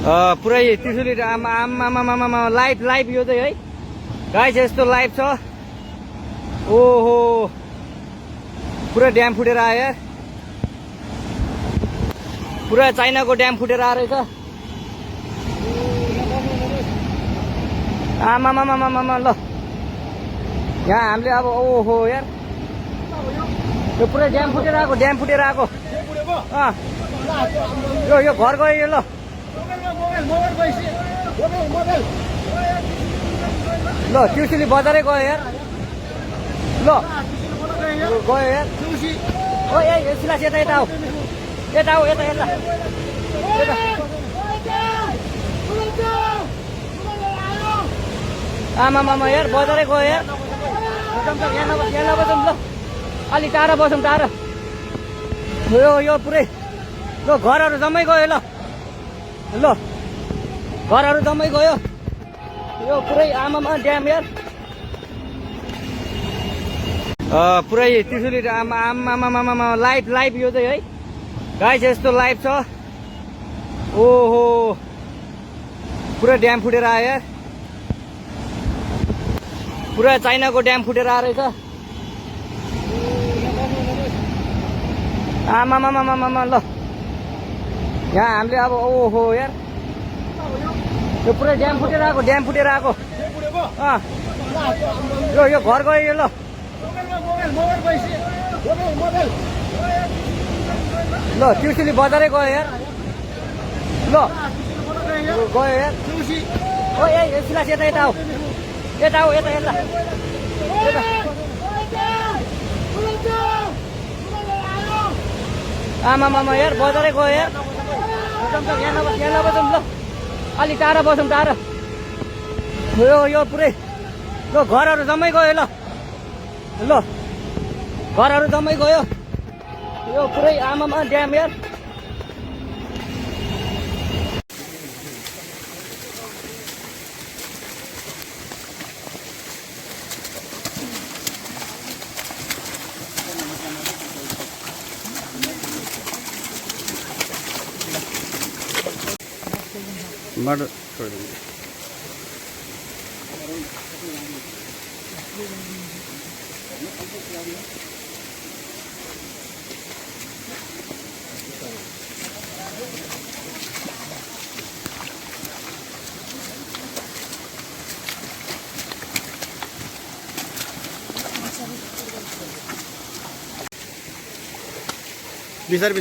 पुरै त्रिशुली आमा live live यो चाहिँ है गाइस यस्तो लाइभ छ। ओहो पुरा ड्याम फुटेर आयो यार, पुरा चाइनाको ड्याम फुटेर आएर रहेछ। आमामामामामा ल यहाँ हामीले अब ओहो यार यो पुरै ड्याम फुटेर आएको यो घर गयो यो। ल ल त्रिशुली बजारै गयो यार। ल गयो यार ओ ए सिलास यता यता आऊ यता आमामामा यार बजारै गयो यार। यहाँ नबसौँ ल अलि टाढा बसौँ टाढा। यो पुरै ल घरहरू जम्मै गयो। ल घरहरू जम्मै गयो यो पुरै आमामा ड्याम यार। पुरै त्रिशुली आमामामामा लाइभ लाइभ यो चाहिँ है गाइस यस्तो लाइभ छ। ओहो पुरा ड्याम फुटेर आयो यार, पुरा चाइनाको ड्याम फुटेर आएर रहेछ। आमामामामामा ल यहाँ हामीले अब ओहो यार यो पुरै ड्याम फुटेर आएको यो घर गयो यो। ल ल त्रिशुली बजारै गयो यार। ल गयो यार ओ ए सिलास यता यता आऊ यता आमामामा यार बजारै गयो यार। यहाँ नबसौँ ल अलि टाढा बसौँ टाढा। यो पुरै ल घरहरू जम्मै गयो। ल घरहरू जम्मै गयो यो पुरै आमामा ड्याम यार। मर्डर छोड़ देंगे। बिसर